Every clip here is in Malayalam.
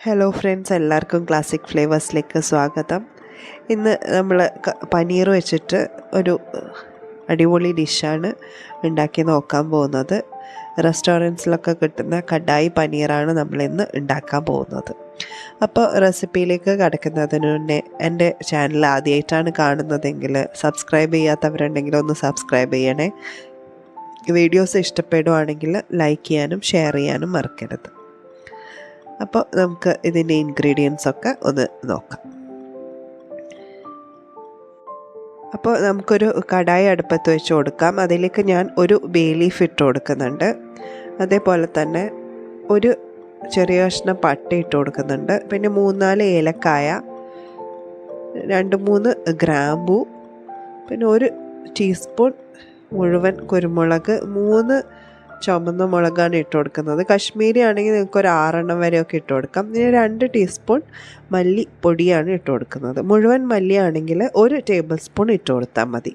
ഹലോ ഫ്രണ്ട്സ്, എല്ലാവർക്കും ക്ലാസിക് ഫ്ലേവേഴ്സിലേക്ക് സ്വാഗതം. ഇന്ന് നമ്മൾ പനീർ വെച്ചിട്ട് ഒരു അടിപൊളി ഡിഷാണ് ഉണ്ടാക്കി നോക്കാൻ പോകുന്നത്. റെസ്റ്റോറൻറ്റ്സിലൊക്കെ കിട്ടുന്ന കടായി പനീറാണ് നമ്മളിന്ന് ഉണ്ടാക്കാൻ പോകുന്നത്. അപ്പോൾ റെസിപ്പിയിലേക്ക് കടക്കുന്നതിന് മുന്നേ എൻ്റെ ചാനൽ ആദ്യമായിട്ടാണ് കാണുന്നതെങ്കിൽ സബ്സ്ക്രൈബ് ചെയ്യാത്തവരുണ്ടെങ്കിൽ ഒന്ന് സബ്സ്ക്രൈബ് ചെയ്യണേ. വീഡിയോസ് ഇഷ്ടപ്പെടുവാണെങ്കിൽ ലൈക്ക് ചെയ്യാനും ഷെയർ ചെയ്യാനും മറക്കരുത്. അപ്പോൾ നമുക്ക് ഇതിൻ്റെ ഇൻഗ്രീഡിയൻസൊക്കെ ഒന്ന് നോക്കാം. അപ്പോൾ നമുക്കൊരു കടായി അടുപ്പത്ത് വെച്ച് കൊടുക്കാം. അതിലേക്ക് ഞാൻ ഒരു ബേ ലീഫ് ഇട്ട് കൊടുക്കുന്നുണ്ട്. അതേപോലെ തന്നെ ഒരു ചെറിയ കഷ്ണം പട്ട ഇട്ട് കൊടുക്കുന്നുണ്ട്. പിന്നെ 3-4 ഏലക്കായ, 2-3 ഗ്രാമ്പൂ, പിന്നെ 1 ടീസ്പൂൺ മുഴുവൻ കുരുമുളക്, 3 ചുമന്ന മുളകാണ് ഇട്ട് കൊടുക്കുന്നത്. കശ്മീരി ആണെങ്കിൽ നിങ്ങൾക്ക് ഒരു 6 വരെയൊക്കെ ഇട്ട് കൊടുക്കാം. പിന്നെ 2 ടീസ്പൂൺ മല്ലിപ്പൊടിയാണ് ഇട്ട് കൊടുക്കുന്നത്. മുഴുവൻ മല്ലിയാണെങ്കിൽ 1 ടേബിൾ സ്പൂൺ ഇട്ട് കൊടുത്താൽ മതി.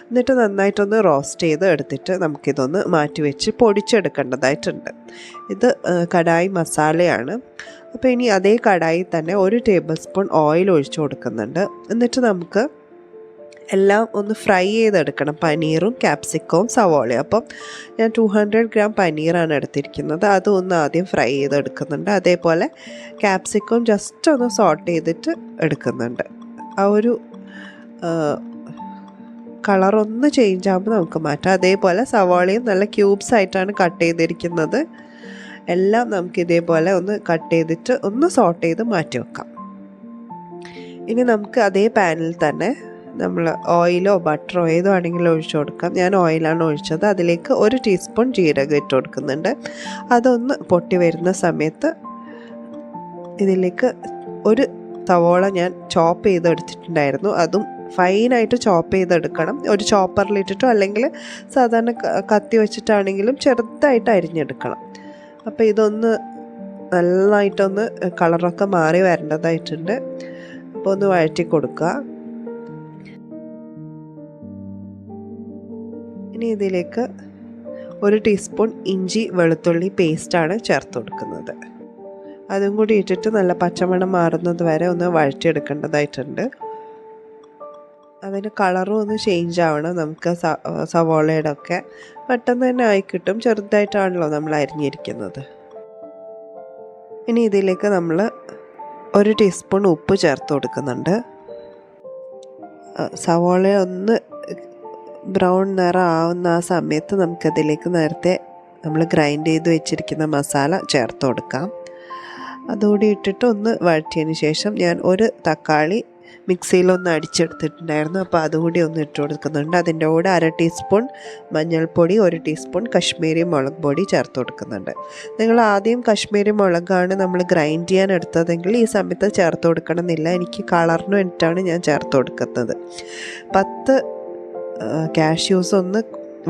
എന്നിട്ട് നന്നായിട്ടൊന്ന് റോസ്റ്റ് ചെയ്ത് എടുത്തിട്ട് നമുക്കിതൊന്ന് മാറ്റി വെച്ച് പൊടിച്ചെടുക്കേണ്ടതായിട്ടുണ്ട്. ഇത് കടായി മസാലയാണ്. അപ്പോൾ ഇനി അതേ കടായിൽ തന്നെ 1 ടേബിൾ സ്പൂൺ ഓയിൽ ഒഴിച്ചു കൊടുക്കുന്നുണ്ട്. എന്നിട്ട് നമുക്ക് എല്ലാം ഒന്ന് ഫ്രൈ ചെയ്തെടുക്കണം, പനീറും ക്യാപ്സിക്കവും സവോളയും. അപ്പം ഞാൻ 200 ഗ്രാം പനീറാണ് എടുത്തിരിക്കുന്നത്. അതൊന്ന് ആദ്യം ഫ്രൈ ചെയ്തെടുക്കുന്നുണ്ട്. അതേപോലെ ക്യാപ്സിക്കം ജസ്റ്റ് ഒന്ന് സോട്ട് ചെയ്തിട്ട് എടുക്കുന്നുണ്ട്. ആ ഒരു കളറൊന്ന് ചേഞ്ച് ആകുമ്പോൾ നമുക്ക് മാറ്റാം. അതേപോലെ സവോളയും നല്ല ക്യൂബ്സ് ആയിട്ടാണ് കട്ട് ചെയ്തിരിക്കുന്നത്. എല്ലാം നമുക്ക് ഇതേപോലെ ഒന്ന് കട്ട് ചെയ്തിട്ട് ഒന്ന് സോട്ട് ചെയ്ത് മാറ്റി വെക്കാം. ഇനി നമുക്ക് അതേ പാനിൽ തന്നെ നമ്മൾ ഓയിലോ ബട്ടറോ ഏതോ ആണെങ്കിലും ഒഴിച്ചു കൊടുക്കാം. ഞാൻ ഓയിലാണ് ഒഴിച്ചത്. അതിലേക്ക് 1 ടീസ്പൂൺ ജീരകം ഇട്ട് കൊടുക്കുന്നുണ്ട്. അതൊന്ന് പൊട്ടി വരുന്ന സമയത്ത് ഇതിലേക്ക് 1 സവോള ഞാൻ ചോപ്പ് ചെയ്തെടുത്തിട്ടുണ്ടായിരുന്നു. അതും ഫൈനായിട്ട് ചോപ്പ് ചെയ്തെടുക്കണം. ഒരു ചോപ്പറിലിട്ടിട്ടോ അല്ലെങ്കിൽ സാധാരണ കത്തി വെച്ചിട്ടാണെങ്കിലും ചെറുതായിട്ട് അരിഞ്ഞെടുക്കണം. അപ്പോൾ ഇതൊന്ന് നന്നായിട്ടൊന്ന് കളറൊക്കെ മാറി വരേണ്ടതായിട്ടുണ്ട്. അപ്പോൾ ഒന്ന് വഴറ്റി കൊടുക്കുക. ഇനി ഇതിലേക്ക് 1 ടീസ്പൂൺ ഇഞ്ചി വെളുത്തുള്ളി പേസ്റ്റാണ് ചേർത്ത് കൊടുക്കുന്നത്. അതും കൂടി ഇട്ടിട്ട് നല്ല പച്ചമണം മാറുന്നത് വരെ ഒന്ന് വഴറ്റിയെടുക്കേണ്ടതായിട്ടുണ്ട്. അതിൻ്റെ കളറും ഒന്ന് ചേഞ്ച് ആവണം. നമുക്ക് സവോളയുടെ ഒക്കെ പെട്ടെന്ന് തന്നെ ആയി കിട്ടും. ചെറുതായിട്ടാണല്ലോ നമ്മൾ അരിഞ്ഞിരിക്കുന്നത്. ഇനി ഇതിലേക്ക് നമ്മൾ 1 ടീസ്പൂൺ ഉപ്പ് ചേർത്ത് കൊടുക്കുന്നുണ്ട്. സവോള ഒന്ന് ബ്രൗൺ നിറം ആവുന്ന ആ സമയത്ത് നമുക്കതിലേക്ക് നേരത്തെ നമ്മൾ ഗ്രൈൻഡ് ചെയ്ത് വെച്ചിരിക്കുന്ന മസാല ചേർത്ത് കൊടുക്കാം. അതുകൂടി ഇട്ടിട്ട് ഒന്ന് വഴറ്റിയതിന് ശേഷം ഞാൻ 1 തക്കാളി മിക്സിയിലൊന്ന് അടിച്ചെടുത്തിട്ടുണ്ടായിരുന്നു. അപ്പോൾ അതുകൂടി ഒന്ന് ഇട്ട് കൊടുക്കുന്നുണ്ട്. അതിൻ്റെ കൂടെ 1/2 ടീസ്പൂൺ മഞ്ഞൾപ്പൊടി, 1 ടീസ്പൂൺ കശ്മീരി മുളക് പൊടി ചേർത്ത് കൊടുക്കുന്നുണ്ട്. നിങ്ങൾ ആദ്യം കശ്മീരി മുളകാണ് നമ്മൾ ഗ്രൈൻഡ് ചെയ്യാൻ എടുത്തതെങ്കിൽ ഈ സമയത്ത് ചേർത്ത് കൊടുക്കണമെന്നില്ല. എനിക്ക് കളറിന് വേണ്ടിയിട്ടാണ് ഞാൻ ചേർത്ത് കൊടുക്കുന്നത്. 10 കാഷ്യൂസ് ഒന്ന്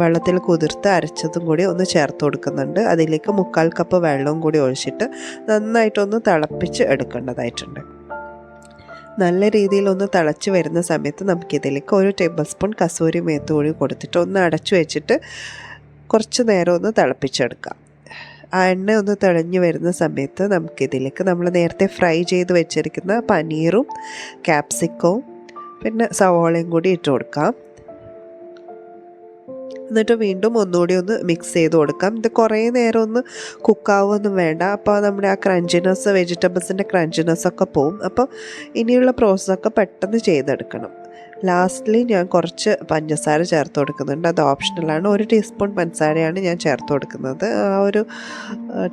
വെള്ളത്തിൽ കുതിർത്ത് അരച്ചതും കൂടി ഒന്ന് ചേർത്ത് കൊടുക്കുന്നുണ്ട്. അതിലേക്ക് 3/4 കപ്പ് വെള്ളവും കൂടി ഒഴിച്ചിട്ട് നന്നായിട്ടൊന്ന് തിളപ്പിച്ച് എടുക്കേണ്ടതായിട്ടുണ്ട്. നല്ല രീതിയിലൊന്ന് തിളച്ച് വരുന്ന സമയത്ത് നമുക്കിതിലേക്ക് 1 ടേബിൾ സ്പൂൺ കസൂരി മേത്ത് കൂടി കൊടുത്തിട്ട് ഒന്ന് അടച്ചു വെച്ചിട്ട് കുറച്ച് നേരം ഒന്ന് തിളപ്പിച്ചെടുക്കാം. ആ എണ്ണ ഒന്ന് തെളിഞ്ഞ് വരുന്ന സമയത്ത് നമുക്കിതിലേക്ക് നമ്മൾ നേരത്തെ ഫ്രൈ ചെയ്ത് വെച്ചിരിക്കുന്ന പനീറും ക്യാപ്സിക്കവും പിന്നെ സവോളയും കൂടി ഇട്ട് കൊടുക്കാം. എന്നിട്ട് വീണ്ടും ഒന്നുകൂടി ഒന്ന് മിക്സ് ചെയ്ത് കൊടുക്കാം. ഇത് കുറേ നേരം ഒന്ന് കുക്കാവൊന്നും വേണ്ട. അപ്പോൾ നമ്മുടെ ആ ക്രഞ്ചിനെസ്, വെജിറ്റബിൾസിൻ്റെ ക്രഞ്ചിനെസ്സൊക്കെ പോവും. അപ്പോൾ ഇനിയുള്ള പ്രോസസ്സൊക്കെ പെട്ടെന്ന് ചെയ്തെടുക്കണം. ലാസ്റ്റ്ലി ഞാൻ കുറച്ച് പഞ്ചസാര ചേർത്ത് കൊടുക്കുന്നുണ്ട്. അത് ഓപ്ഷണലാണ്. 1 ടീസ്പൂൺ പഞ്ചസാരയാണ് ഞാൻ ചേർത്ത് കൊടുക്കുന്നത്. ആ ഒരു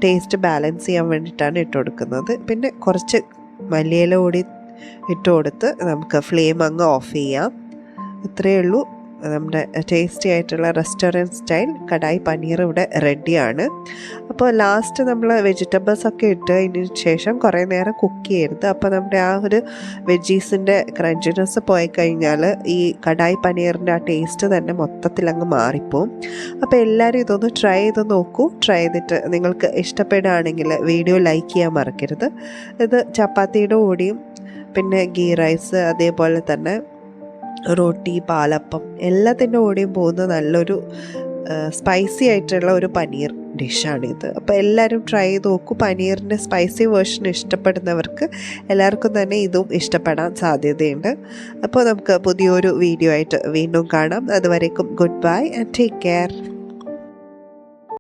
ടേസ്റ്റ് ബാലൻസ് ചെയ്യാൻ വേണ്ടിയിട്ടാണ് ഇട്ട് കൊടുക്കുന്നത്. പിന്നെ കുറച്ച് മല്ലിയില കൂടി ഇട്ട് കൊടുത്ത് നമുക്ക് ഫ്ലെയിം അങ്ങ് ഓഫ് ചെയ്യാം. ഇത്രയേ ഉള്ളൂ. നമ്മുടെ ടേസ്റ്റി ആയിട്ടുള്ള റെസ്റ്റോറൻറ്റ് സ്റ്റൈൽ കടായി പനീർ ഇവിടെ റെഡിയാണ്. അപ്പോൾ ലാസ്റ്റ് നമ്മൾ വെജിറ്റബിൾസൊക്കെ ഇട്ടതിന് ശേഷം കുറേ നേരം കുക്ക് ചെയ്യരുത്. അപ്പോൾ നമ്മുടെ ആ ഒരു വെജീസിൻ്റെ ക്രഞ്ചിനെസ് പോയി കഴിഞ്ഞാൽ ഈ കടായി പനീറിൻ്റെ ആ ടേസ്റ്റ് തന്നെ മൊത്തത്തിൽ അങ്ങ് മാറിപ്പോവും. അപ്പോൾ എല്ലാവരും ഇതൊന്ന് ട്രൈ ചെയ്ത് നോക്കൂ. ട്രൈ ചെയ്തിട്ട് നിങ്ങൾക്ക് ഇഷ്ടപ്പെടുകയാണെങ്കിൽ വീഡിയോ ലൈക്ക് ചെയ്യാൻ മറക്കരുത്. ഇത് ചപ്പാത്തിയുടെ കൂടിയും പിന്നെ ഗീ റൈസ്, അതേപോലെ തന്നെ റൊട്ടി, പാലപ്പം എല്ലാത്തിൻ്റെ കൂടെയും പോകുന്ന നല്ലൊരു സ്പൈസി ആയിട്ടുള്ള ഒരു പനീർ ഡിഷാണിത്. അപ്പോൾ എല്ലാവരും ട്രൈ ചെയ്ത് നോക്കൂ. പനീറിൻ്റെ സ്പൈസി വേർഷൻ ഇഷ്ടപ്പെടുന്നവർക്ക് എല്ലാവർക്കും തന്നെ ഇതും ഇഷ്ടപ്പെടാൻ സാധ്യതയുണ്ട്. അപ്പോൾ നമുക്ക് പുതിയൊരു വീഡിയോ ആയിട്ട് വീണ്ടും കാണാം. അതുവരേക്കും good bye and take care.